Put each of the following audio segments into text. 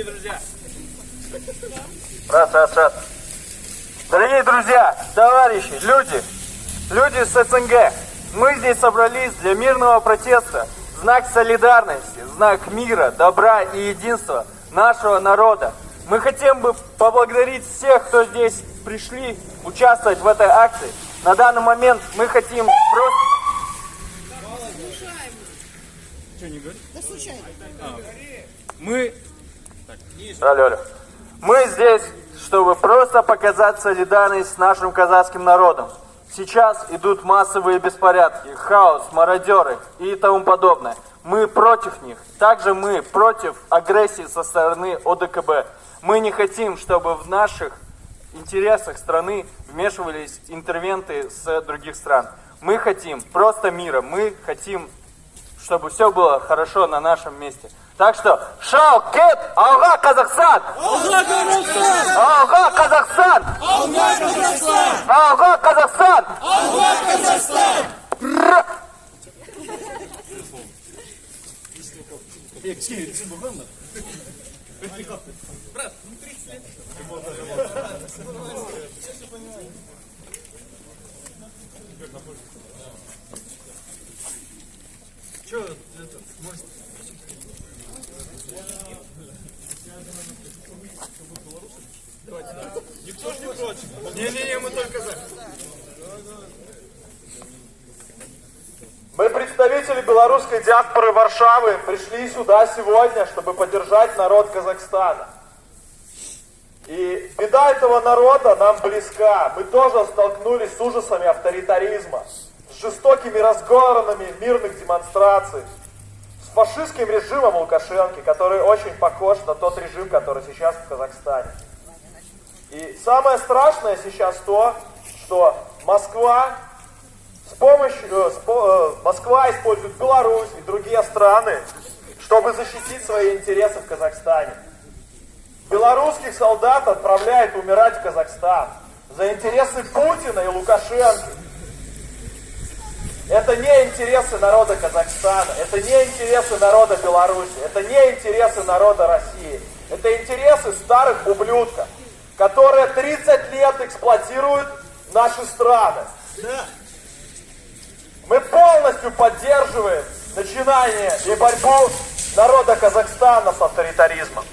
друзья. Раз. Дорогие друзья, товарищи, люди с СНГ, мы здесь собрались для мирного протеста, в знак солидарности, в знак мира, добра и единства нашего народа. Мы хотим бы поблагодарить всех, кто здесь пришли участвовать в этой акции. На данный момент мы хотим просто... Что, не говоришь? Да случайно. Алло. Мы здесь, чтобы просто показать солидарность с нашим казахским народом. Сейчас идут массовые беспорядки, хаос, мародеры и тому подобное. Мы против них. Также мы против агрессии со стороны ОДКБ. Мы не хотим, чтобы в наших интересах страны вмешивались интервенты с других стран. Мы хотим просто мира. Мы хотим, чтобы все было хорошо на нашем месте. Так что, шау-кет, алга Казахстан! Алга Казахстан! Алга Казахстан! Алга Казахстан! Алга Казахстан! Алга Казахстан! Никто же не против. Не, мы только за. Мы, представители белорусской диаспоры Варшавы, пришли сюда сегодня, чтобы поддержать народ Казахстана. И беда этого народа нам близка. Мы тоже столкнулись с ужасами авторитаризма, с жестокими разгонами мирных демонстраций, с фашистским режимом Лукашенко, который очень похож на тот режим, который сейчас в Казахстане. И самое страшное сейчас то, что Москва использует Беларусь и другие страны, чтобы защитить свои интересы в Казахстане. Белорусских солдат отправляют умирать в Казахстан за интересы Путина и Лукашенко. Это не интересы народа Казахстана, это не интересы народа Беларуси, это не интересы народа России. Это интересы старых ублюдков, которые 30 лет эксплуатируют наши страны. Мы полностью поддерживаем начинание и борьбу народа Казахстана с авторитаризмом.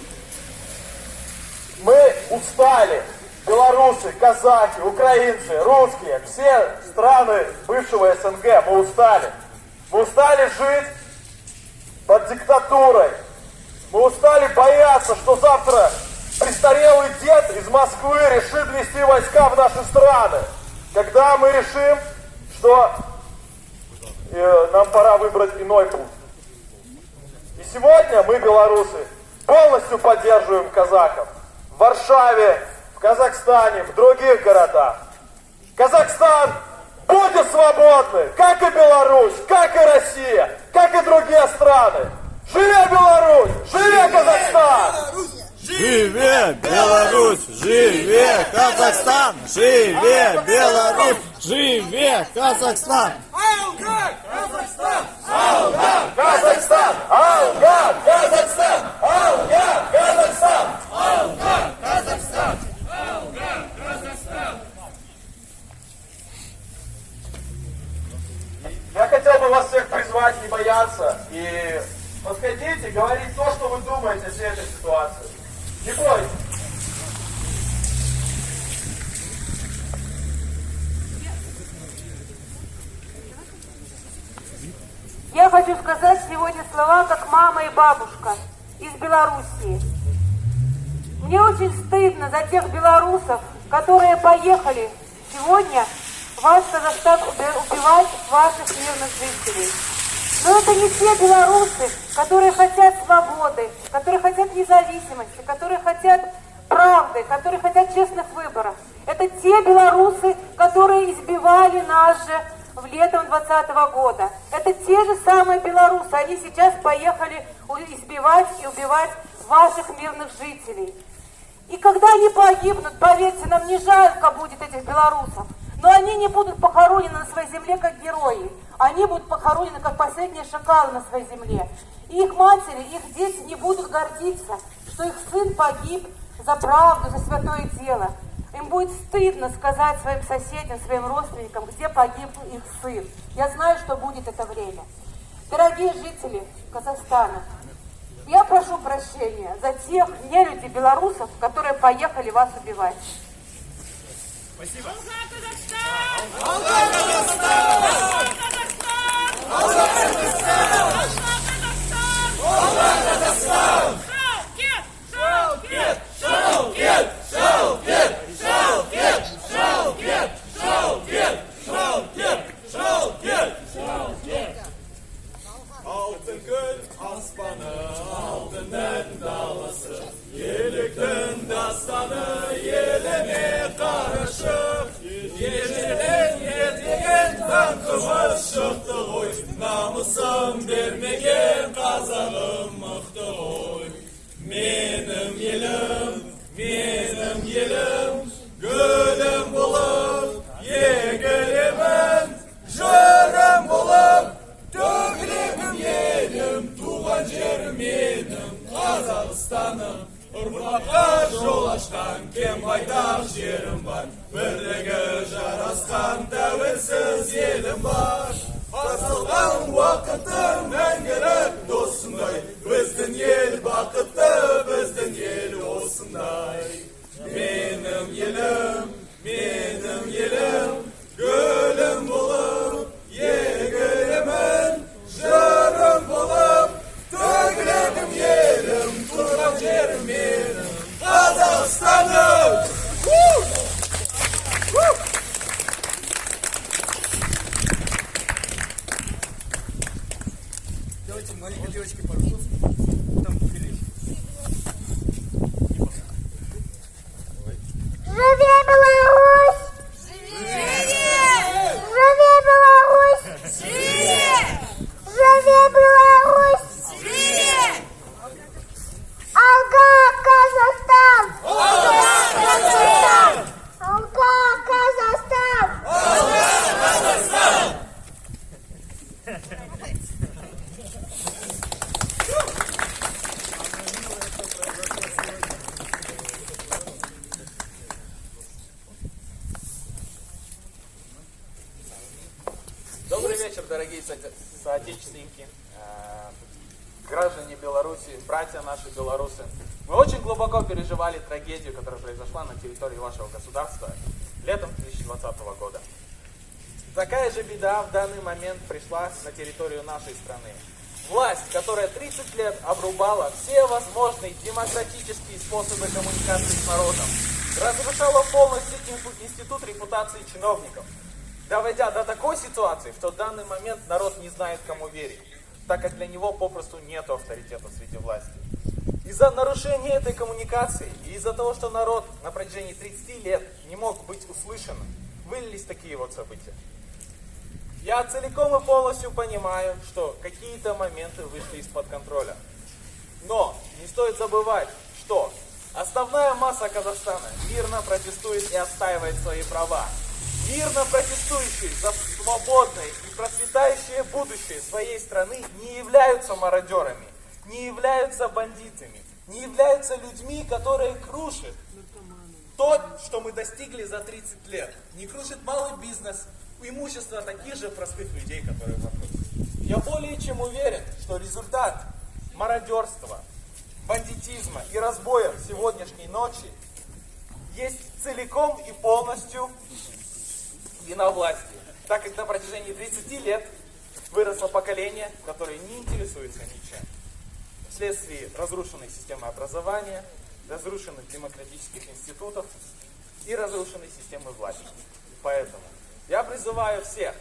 Мы устали, белорусы, казахи, украинцы, русские, все страны бывшего СНГ, мы устали. Мы устали жить под диктатурой. Мы устали бояться, что завтра престарелый дед из Москвы решит ввести войска в наши страны. Когда мы решим, что нам пора выбрать иной путь. И сегодня мы, белорусы, полностью поддерживаем казахов. В Варшаве, в Казахстане, в других городах. Казахстан будет свободный, как и Беларусь, как и Россия, как и другие страны. Живе Беларусь! Живе Казахстан! Живе Беларусь! Живе Казахстан! Живе Беларусь! Живе Казахстан! Алга Казахстан! Алга Казахстан! Алга Казахстан! Алга Казахстан! Алга Казахстан! Алга Казахстан! Я хотел бы вас всех призвать не бояться и подходите, говорить то, что вы думаете о всей этой ситуации. Не бойтесь. Я хочу сказать сегодня слова, как мама и бабушка из Белоруссии. Мне очень стыдно за тех белорусов, которые поехали сегодня в ваш Казахстан убивать ваших мирных жителей. Но это не те белорусы, которые хотят свободы, которые хотят независимости, которые хотят правды, которые хотят честных выборов. Это те белорусы, которые избивали нас же летом 2020 года. Это те же самые белорусы. Они сейчас поехали избивать и убивать ваших мирных жителей. И когда они погибнут, поверьте, нам не жалко будет этих белорусов. Но они не будут похоронены на своей земле как герои. Они будут похоронены как последние шакалы на своей земле. И их матери, их дети не будут гордиться, что их сын погиб за правду, за святое дело. Им будет стыдно сказать своим соседям, своим родственникам, где погиб их сын. Я знаю, что будет это время. Дорогие жители Казахстана, я прошу прощения за тех нелюдей белорусов, которые поехали вас убивать. Спасибо. Алтын күн аспаны, алтынның даласы, еліктің дастаны, еліме қарышып, ежелден ертеген таңқымыз шықты ғой, намысын бермеген қазағым мықты ғой. Менің елім, гүлім болып, егілемін, жырым болып, төгілемін елім, туған жерім менің, Қазақстаным. Ұрпаққа жол ашқан кем байтақ жерім бар, бірлігі жарасқан тәуелсіз елім бар. Басылған уақытым мәңгілік досындай, біздің ел бақытты, біздің ел осындай. Менің елім, гүлім болып, егілемін, жырым болып, төгілемін елім, туған жерім менің, Қазақстаным. Давайте маленькой девочке пару слов. Там Филипп. Живе Беларусь! Живе! Живе Беларусь! Живе! Живе Беларусь! Живе! Алга Казахстан! Алга Казахстан! Алга Казахстан! Алга Казахстан! Добрый вечер, дорогие соотечественники, граждане Беларуси, братья наши белорусы. Мы очень глубоко переживали трагедию, которая произошла на территории вашего государства летом 2020 года. Такая же беда в данный момент пришла на территорию нашей страны. Власть, которая 30 лет обрубала все возможные демократические способы коммуникации с народом, разрушала полностью институт репутации чиновников, доводя до такой ситуации, что в данный момент народ не знает, кому верить, так как для него попросту нет авторитета среди власти. Из-за нарушения этой коммуникации и из-за того, что народ на протяжении 30 лет не мог быть услышанным, вылились такие вот события. Я целиком и полностью понимаю, что какие-то моменты вышли из-под контроля. Но не стоит забывать, что основная масса Казахстана мирно протестует и отстаивает свои права. Мирно протестующие за свободное и процветающее будущее своей страны не являются мародерами, не являются бандитами, не являются людьми, которые крушат то, что мы достигли за 30 лет. Не крушит малый бизнес, имущество таких же простых людей, которые вокруг. Я более чем уверен, что результат мародерства, бандитизма и разбоя сегодняшней ночи есть целиком и полностью вина власти, так как на протяжении 30 лет выросло поколение, которое не интересуется ничем. Вследствие разрушенной системы образования, разрушенных демократических институтов и разрушенной системы власти. Поэтому я призываю всех,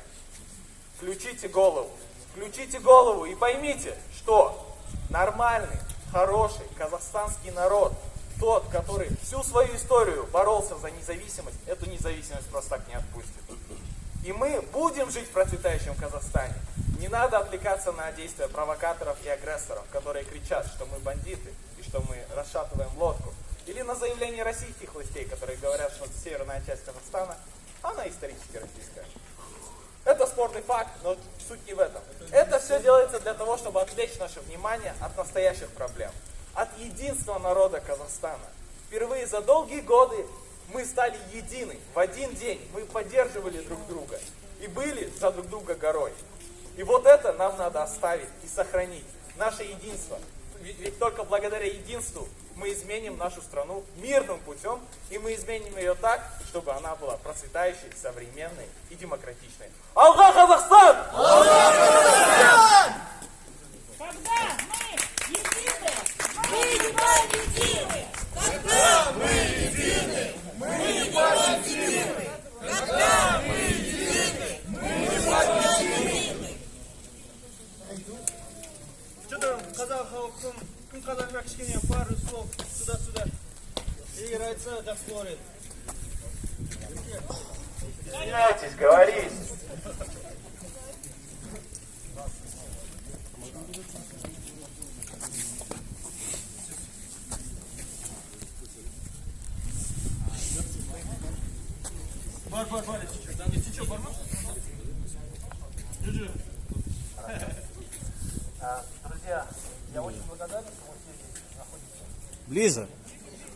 включите голову и поймите, что нормальный, хороший казахстанский народ, тот, который всю свою историю боролся за независимость, эту независимость просто так не отпустит. И мы будем жить в процветающем Казахстане. Не надо отвлекаться на действия провокаторов и агрессоров, которые кричат, что мы бандиты и что мы расшатываем лодку. Или на заявление российских властей, которые говорят, что северная часть Казахстана, Казахстана исторически российская. Это спорный факт, но суть не в этом. Это все делается для того, чтобы отвлечь наше внимание от настоящих проблем, от единства народа Казахстана. Впервые за долгие годы мы стали едины. В один день мы поддерживали друг друга и были за друг друга горой. И вот это нам надо оставить и сохранить. Наше единство. Ведь только благодаря единству мы изменим нашу страну мирным путем, и мы изменим ее так, чтобы она была процветающей, современной и демократичной. Алга Казахстан! Алга Казахстан! Когда мы едины, Мы не победимы! Когда мы едины, мы не победимы! Когда мы едины, мы не победимы! Что-то қазақ халқын күн қазағырақ кішкене пару слов туда-сюда. Егер айтса, жақсы болар еді. Извиняйтесь, говорите. Бар, тече, бар ма? Друзья, я очень благодарен, что вы здесь находитесь. Ближе.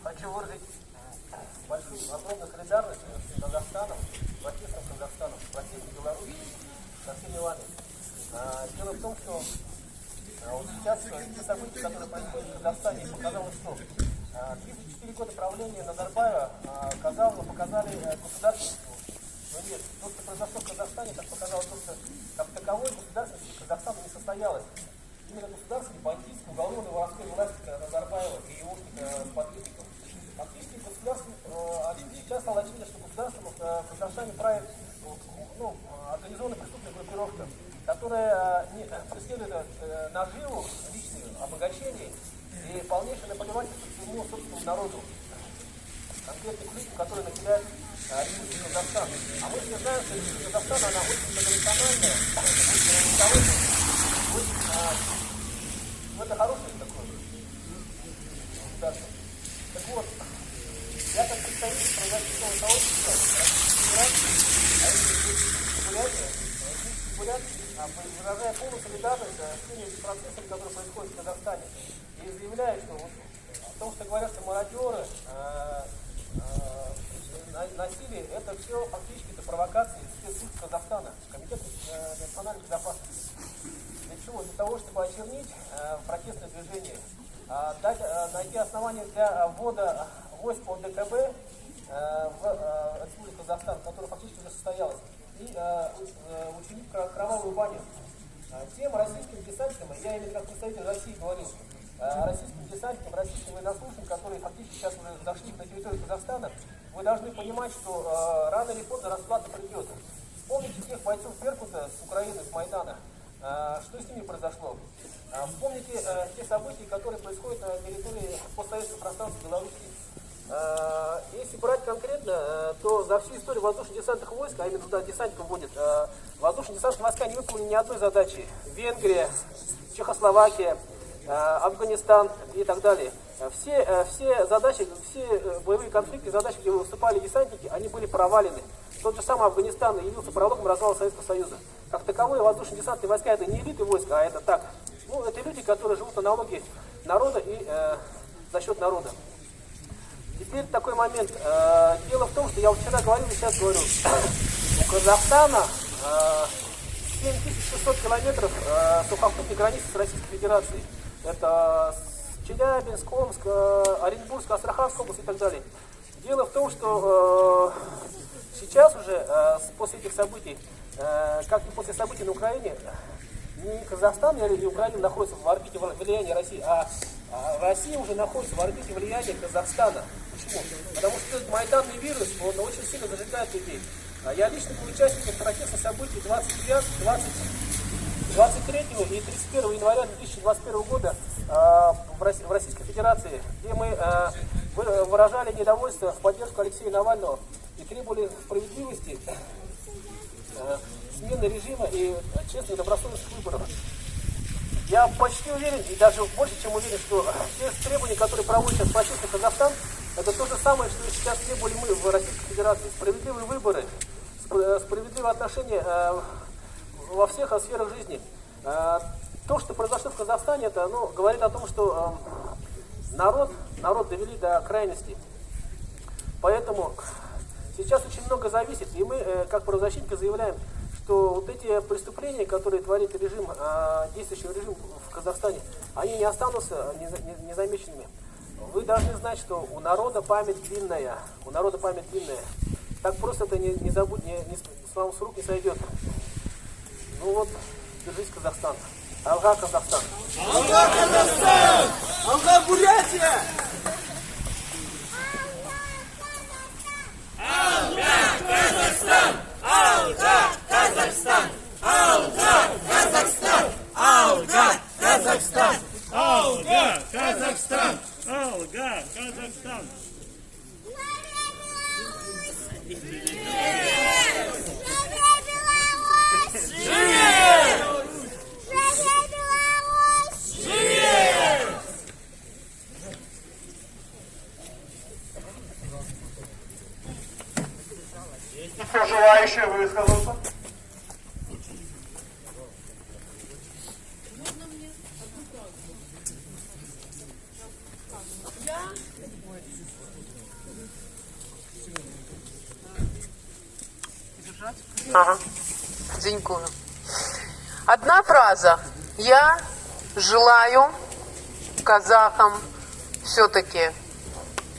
Хочу выразить большую, огромную солидарность с Казахстаном, с протестом Казахстана, с протестом Беларуси, со всеми вами. Дело в том, что вот сейчас те события, которые происходят в Казахстане, показалось, что 34 года правления Назарбаева показали государственность. Но нет, то, что произошло в Казахстане, как показалось, что как таковой государственности Казахстана не состоялось. Именно государственной, бандитской, уголовной, воровской власти Назарбаева и его сподвижников. Фактически государство, сейчас стало очевидно, что государством в Казахстане правит организованная преступная группировка, которая преследует наживу личную, обогащение и полнейшее наплевательство всему собственному народу. Конкретных людям, которые населяют Республику Казахстан. А мы все знаем, что Республика Казахстан, она очень многонациональная, это хорошее такое государство. Так вот, я как представитель правозащитного сообщества выражаю полную солидарность с теми процессами, которые происходят в Казахстане. И заявляю, что о том, что говорят, что мародеры, насилие, это все фактически это провокации спецслужб Казахстана, Комитета национальной безопасности. Для чего? Для того, чтобы очернить протестное движение, найти основания для ввода войск ОДКБ в Республику Казахстан, которая фактически уже состоялась, и учинить кровавую баню. Тем российским десантникам, я именно как представитель России говорю, российским десантникам, российским военнослужащим, которые фактически сейчас уже зашли на территорию Казахстана, вы должны понимать, что рано или поздно расплата придет. Вспомните тех бойцов Беркута с Украины, с Майдана. Что с ними произошло? Вспомните те события, которые происходят на территории постсоветского пространства Беларуси. Если брать конкретно, то за всю историю воздушно-десантных войск, а именно туда десантников вводят, воздушно-десантные войска не выполнили ни одной задачи. Венгрия, Чехословакия, Афганистан и так далее. Все задачи, все боевые конфликты, задачи, где выступали десантники, они были провалены. Тот же самый Афганистан явился прологом развала Советского Союза. Как таковые воздушно-десантные войска это не элиты войска, а это так. Ну, это люди, которые живут на налоги народа и за счет народа. Теперь такой момент. Дело в том, что я вчера говорил и сейчас говорю. У Казахстана 7600 километров сухопутной границы с Российской Федерацией. Это Челябинск, Омск, Оренбургская, Астраханская область и так далее. Дело в том, что сейчас уже, после этих событий, как и после событий на Украине, не Казахстан и Украина находятся в орбите влияния России, а Россия уже находится в орбите влияния Казахстана. Почему? Потому что этот майданный вирус, он очень сильно зажигает людей. Я лично был участником протестных событий 23 и 31 января 2021 года в Российской Федерации, где мы выражали недовольство в поддержку Алексея Навального и требовали справедливости, смены режима и честных добросовестных выборов. Я почти уверен, и даже больше чем уверен, что те требования, которые проводят сейчас протестный Казахстан, это то же самое, что сейчас требовали мы в Российской Федерации. Справедливые выборы, справедливое отношение во всех сферах жизни. То, что произошло в Казахстане, это говорит о том, что народ довели до крайности. Поэтому сейчас очень много зависит, и мы, как правозащитники, заявляем, что вот эти преступления, которые творит режим, действующий режим в Казахстане, они не останутся незамеченными. Вы должны знать, что у народа память длинная. У народа память длинная. Так просто это не забудь, с вам с рук не сойдет. Ну вот, держись, Казахстан. Алга, Казахстан. Алга, Казахстан! Алга, Бурятия! Алга, Казахстан! Алга, Казахстан! Алга, Казахстан! Алга, Казахстан! Алга, Казахстан! Алга, Казахстан! Еще желающие высказаться? Ага. Денькую. Одна фраза. Я желаю казахам все-таки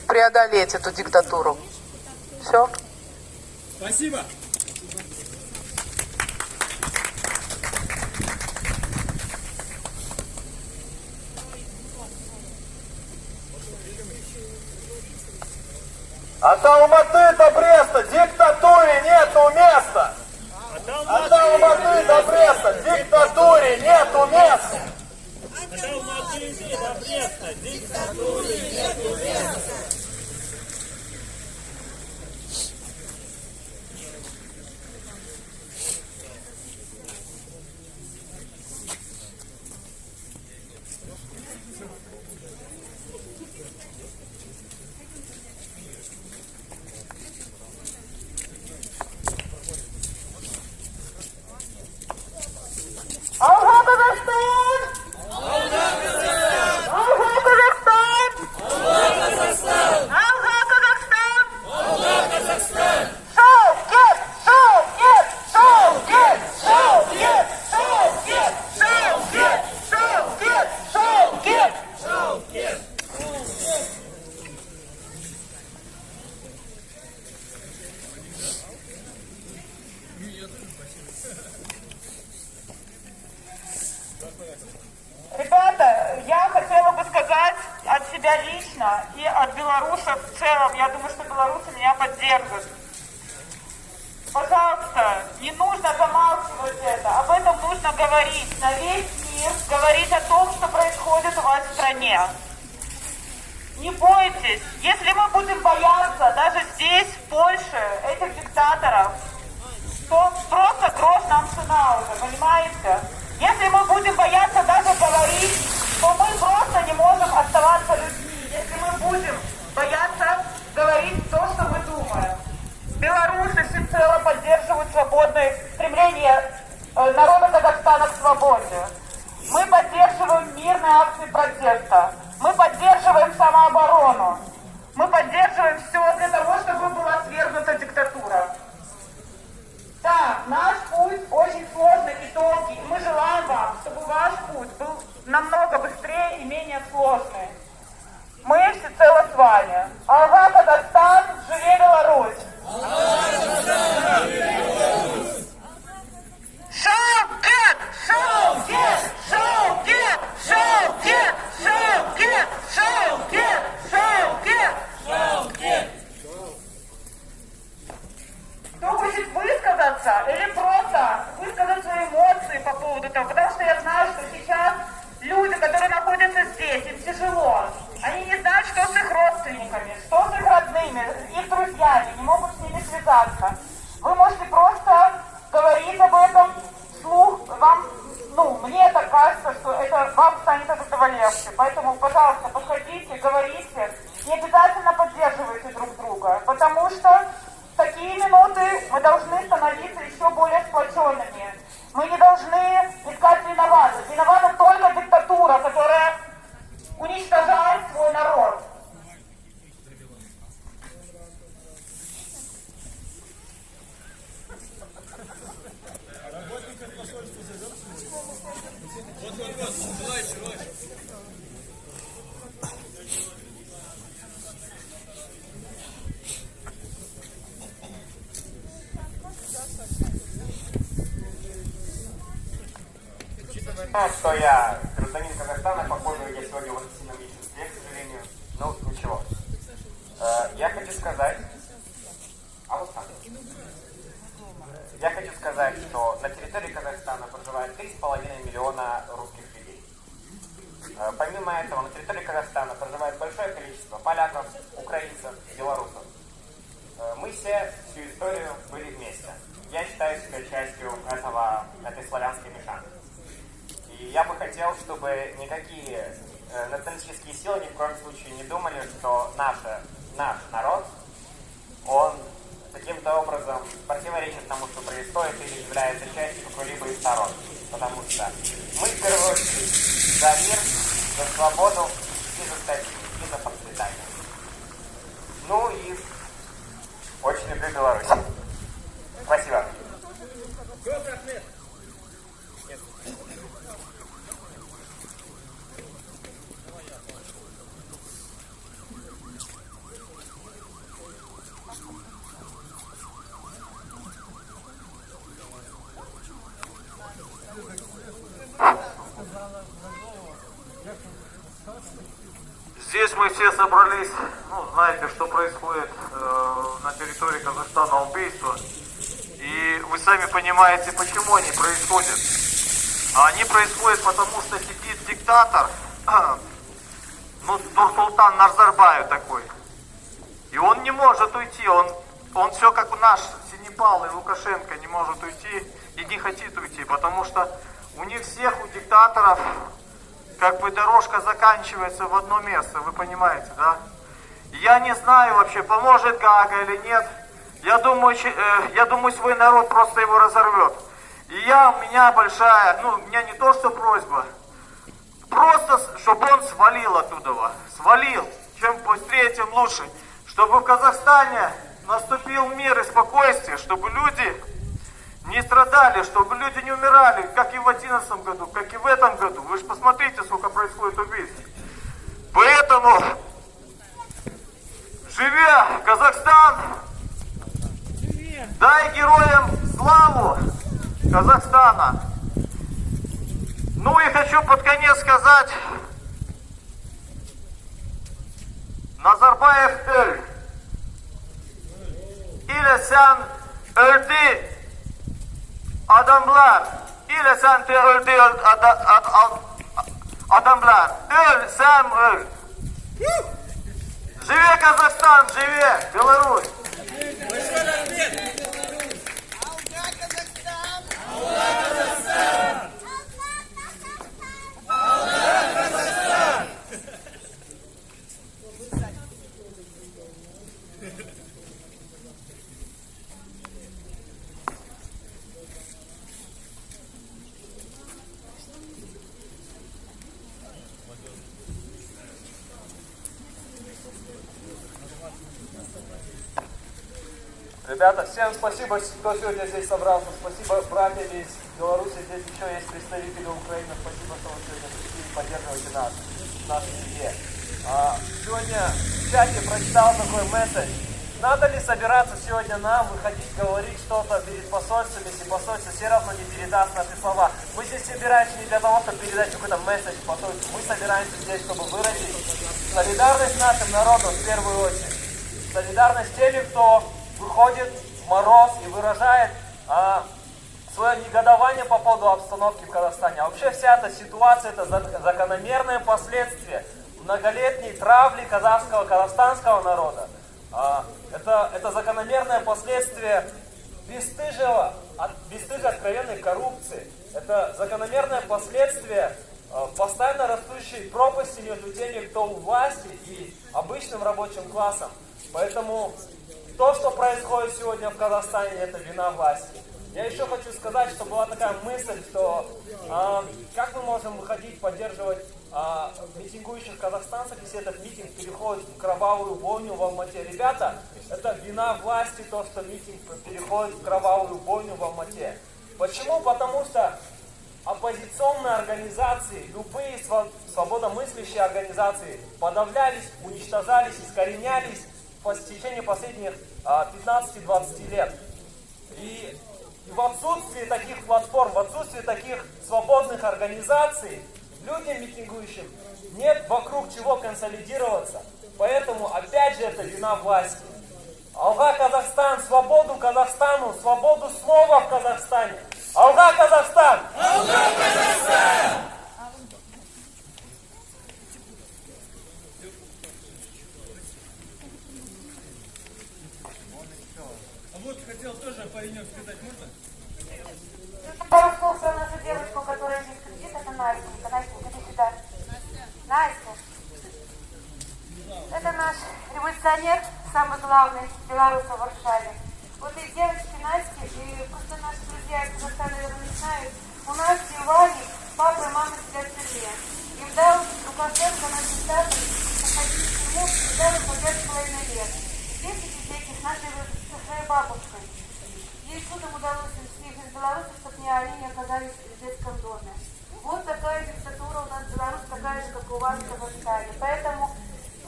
преодолеть эту диктатуру. Все. Спасибо. От Алматы до Бреста диктатуре нету места! От Алматы до Бреста диктатуре нету места! От Алматы до Бреста диктатуре нету места! Алга, Казахстан! Алга, Казахстан! Алга, Казахстан! Алга, Казахстан! Алга, Казахстан! Шоу-кет! Шоу-кет! Шоу-кет! Шоу-кет! Шоу-кет! Шоу-кет! Шоу-кет! Шоу-кет! Ребята, я хотела бы сказать от себя лично и от белорусов в целом, я думаю, что белорусы меня поддержат. Пожалуйста, не нужно замалчивать это, об этом нужно говорить, на весь мир говорить о том, что происходит у вас в стране. Не бойтесь, если мы будем бояться даже здесь, в Польше, этих диктаторов, то просто грош нам цена уже, понимаете? Если мы будем бояться даже говорить, то мы просто не можем оставаться людьми. Если мы будем бояться говорить то, что мы думаем. Белорусы всецело поддерживают свободное стремление народа Казахстана к свободе. Мы поддерживаем мирные акции протеста. Мы поддерживаем самооборону. Мы поддерживаем все для того, чтобы была свергнута диктатура. Да, наш путь очень сложный и долгий. И мы желаем вам, чтобы ваш путь был намного быстрее и менее сложный. Мы всецело с вами. Алга, Казахстан, живи Беларусь! Шоу-кет! Шоу-кет! Шоу-кет! Шоу-кет! Шоу-кет! Шоу-кет! Шоу-кет! Шоу-кет! Кто хочет высказаться или просто высказать свои эмоции по поводу того, потому что я знаю, что сейчас люди, которые находятся здесь, им тяжело. Они не знают, что с их родственниками, что с их родными, их друзьями, не могут с ними связаться. Вы можете просто говорить об этом вслух. Вам, мне так кажется, что это вам станет от этого легче. Поэтому, пожалуйста, подходите, говорите и обязательно поддерживайте друг друга, потому что такие такие минуты мы должны становиться еще более сплоченными. Мы не должны искать виноватых. Виновата только диктатура, которая уничтожает свой народ. Что я гражданин Казахстана, походу я сегодня в официальном меньшинстве, к сожалению. Ну, ничего. Я хочу сказать... Я хочу сказать, что на территории Казахстана проживает 3,5 миллиона русских людей. Помимо этого, на территории Казахстана проживает большое количество поляков, украинцев, белорусов. Мы все всю историю были вместе. Я считаю себя частью этой славянской мешанки. И я бы хотел, чтобы никакие националистические силы ни в коем случае не думали, что наш народ, он каким-то образом противоречит тому, что происходит, или является частью какой-либо из сторон. Потому что мы в первую очередь за мир, за свободу и за стабильность, и за процветание. Ну и очень люблю Беларусь. Спасибо. Здесь мы все собрались, знаете, что происходит на территории Казахстана, убийства. И вы сами понимаете, почему они происходят. А они происходят потому, что сидит диктатор, Нурсултан Назарбаев такой. И он не может уйти, он все как наш Синепал и Лукашенко не может уйти и не хочет уйти, потому что у них всех, у диктаторов, как бы дорожка заканчивается в одно место, вы понимаете, да? Я не знаю вообще, поможет Гага или нет. Я думаю, свой народ просто его разорвет. И у меня большая, у меня не то что просьба, просто, чтобы он свалил оттуда, свалил. Чем быстрее, тем лучше. Чтобы в Казахстане наступил мир и спокойствие, чтобы люди не страдали, чтобы люди не умирали, как и в 2011 году, как и в этом году. Вы же посмотрите, сколько происходит убийств. Поэтому, живя Казахстан, дай героям славу Казахстана. Ну и хочу под конец сказать, Назарбаев ölь. İle sen öldü adamlar. İle sen de öldü adamlar. Ölь, сам ölь. Живе Казахстан, живе Беларусь. Ребята, всем спасибо, кто сегодня здесь собрался. Спасибо братьям из Беларуси. Здесь еще есть представители Украины. Спасибо, что вы сегодня пришли и поддерживаете нас в нашей семье. Сегодня в чате прочитал такой месседж. Надо ли собираться сегодня нам, выходить, говорить что-то перед посольством, если посольство все равно не передаст наши слова. Мы здесь собираемся не для того, чтобы передать какой-то месседж посольству. Мы собираемся здесь, чтобы выразить солидарность с нашим народом в первую очередь. Солидарность с теми, кто выходит в мороз и выражает свое негодование по поводу обстановки в Казахстане. А вообще вся эта ситуация, это закономерное последствие многолетней травли казахстанского народа. Это закономерное последствие бесстыжей откровенной коррупции. Это закономерное последствие постоянно растущей пропасти между теми, кто у власти, и обычным рабочим классом. Поэтому то, что происходит сегодня в Казахстане, это вина власти. Я еще хочу сказать, что была такая мысль, что как мы можем выходить, поддерживать митингующих казахстанцев, если этот митинг переходит в кровавую бойню в Алмате. Ребята, это вина власти, то, что митинг переходит в кровавую бойню в Алмате. Почему? Потому что оппозиционные организации, любые свободомыслящие организации подавлялись, уничтожались, искоренялись в течение последних 15-20 лет. И в отсутствии таких платформ, в отсутствии таких свободных организаций, людям митингующим нет вокруг чего консолидироваться. Поэтому, опять же, это вина власти. Алга Казахстан, свободу Казахстану, свободу слова в Казахстане. Алга Казахстан! Алга Казахстан! А вот хотел тоже паренек сказать, можно? Пару слов про нашу девочку, которая здесь кричит, это Настенька. Настенька, иди сюда. Настя. Это наш революционер, самый главный белорус в Варшаве. Вот и девочки Насти, и просто наши друзья из Казахстана, наверное, не знают, у Насти и Вали папа и мама сидят в тюрьме. Им дал Лукашенко на диктатор посадить в тюрьму, и дали по 5,5 лет. 10 из этих нашей со своей бабушкой. Ей чудом удалось их из Беларуси, чтобы они не оказались в детском доме. Вот такая диктатура у нас в Беларуси, такая же, как у вас в Казахстане. Поэтому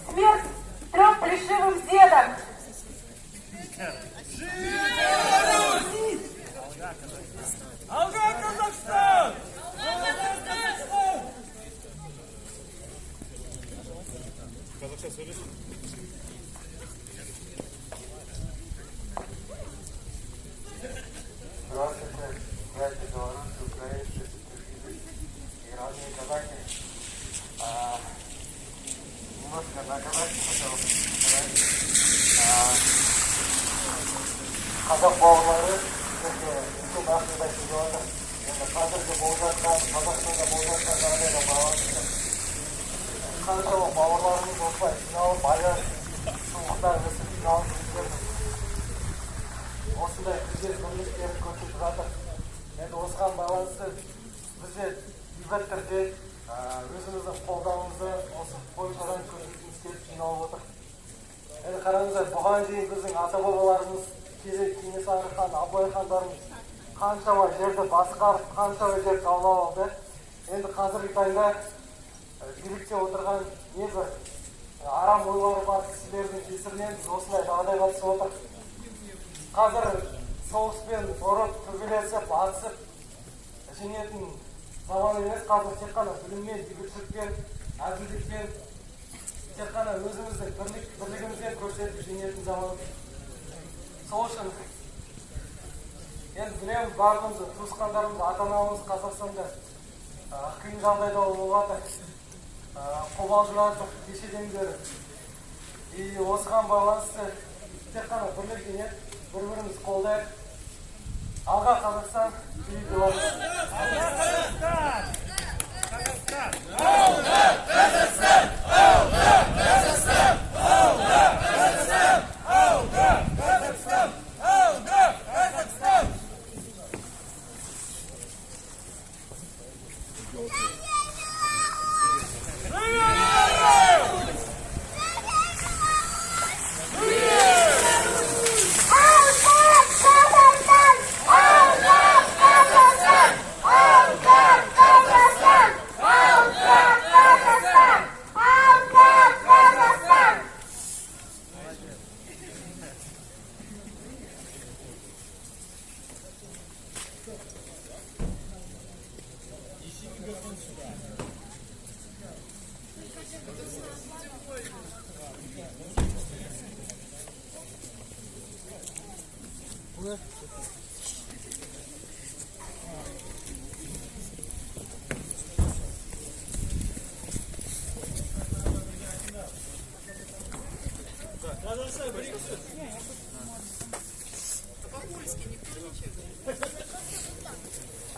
смерть 3 плешивым дедам! Алга Казахстан! Алга Казахстан! Здравствуйте, братья белорусы, украинцы и разные казахи. Немножко на казахском хотел сказать. Қазақ бауырлары сіздерге үлкен рахмет айтып жатыр. Енді қазіргі болып жатқан, Қазақстанда болып жатқан жағдайға байланысты қаншама бауырларымыз осылай жиналып, аяз суықта өсіп жиналып өздерінің осындай күзет бірліктерін көрсетіп жатыр. Енді осыған байланысты біз де бейбіт түрде өзіміздің қолдауымызды осы қойшыдан көрсеткіміз келіп жиналып отыр. Енді қараңыздар, бұған дейін біздің ата-бабаларымыз Кенесары хан, Абылай хандарымыз қаншама жерді басқарып, қаншама жер жаулап алды. Енді қазіргі таңда билікте отырған небір арам ойлары бар кісілердің кесірінен біз осындай жағдайға түсіп отыр. Қазір соғыспен ұрып, төбелесіп, атысып жеңетін заман емес, қазір тек қана біліммен, бейбітшілікпен, әділдікпен, тек қана өзіміздің бірлігімізбен көрсетіп жеңетін заман. Сол үшін енді білеміз, барлығымыз, туысқандарымыз, ата-анамыз Қазақстанда қиын жағдайда болып жатыр. Қобалжып кешеден бері. И осыған байланысты тек қана бірлікпен бір-біріміз қолдайық. Алға Қазақстан, биік Беларусь. Алга Казахстан! Алга Казахстан! Алга Казахстан! Алга Казахстан! Алга Казахстан! Алга Казахстан!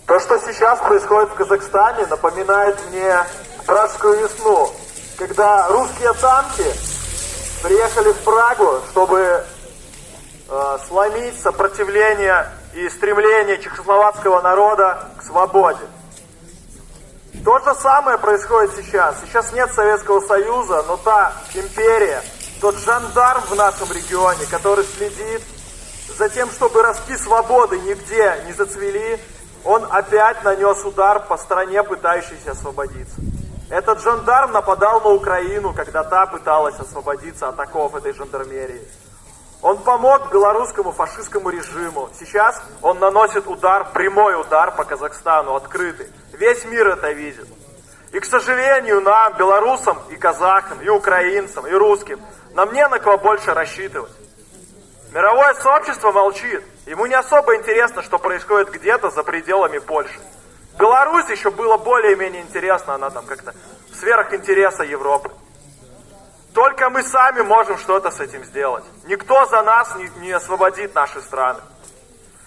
То, что сейчас происходит в Казахстане, напоминает мне Пражскую весну, когда русские танки приехали в Прагу, чтобы сломить сопротивление и стремление чехословацкого народа к свободе. То же самое происходит сейчас. Сейчас нет Советского Союза, но та империя, тот жандарм в нашем регионе, который следит за тем, чтобы ростки свободы нигде не зацвели, он опять нанес удар по стране, пытающейся освободиться. Этот жандарм нападал на Украину, когда та пыталась освободиться от оков этой жандармерии. Он помог белорусскому фашистскому режиму. Сейчас он наносит удар, прямой удар по Казахстану, открытый. Весь мир это видит. И, к сожалению, нам, белорусам и казахам, и украинцам, и русским, нам не на кого больше рассчитывать. Мировое сообщество молчит. Ему не особо интересно, что происходит где-то за пределами Польши. Беларусь еще было более-менее интересно, она там как-то в сферах интереса Европы. Только мы сами можем что-то с этим сделать. Никто за нас не освободит наши страны.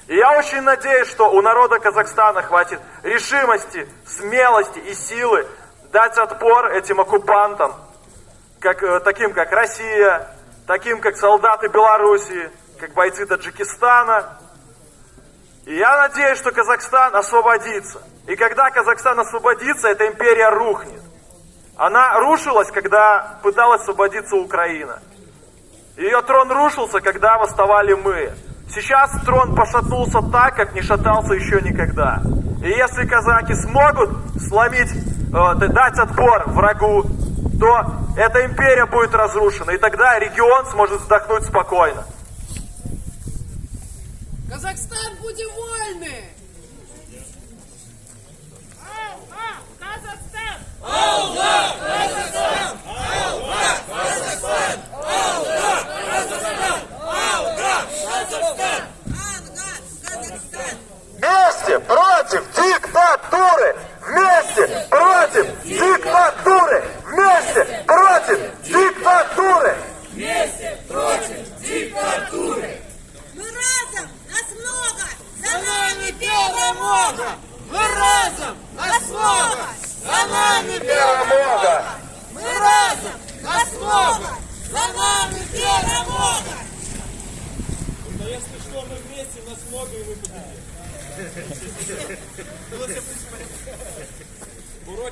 И я очень надеюсь, что у народа Казахстана хватит решимости, смелости и силы дать отпор этим оккупантам, таким как Россия, таким как солдаты Белоруссии, как бойцы Таджикистана. И я надеюсь, что Казахстан освободится. И когда Казахстан освободится, эта империя рухнет. Она рушилась, когда пыталась освободиться Украина. Ее трон рушился, когда восставали мы. Сейчас трон пошатнулся так, как не шатался еще никогда. И если казаки смогут сломить, дать отпор врагу, то эта империя будет разрушена. И тогда регион сможет вздохнуть спокойно. Казахстан, будем вольны! Казахстан! Алла! Казахстан! Алла! Казахстан! Алла! Казахстан! Алла! Казахстан! Вместе против диктатуры! Вместе против диктатуры! Вместе против диктатуры! Вместе против диктатуры! Мы разом, нас много, за нами перемога! Мы разом, нас много, за нами перемога! Мы разом, нас много, за нами перемога! Но если что, мы вместе, нас много и мы победим.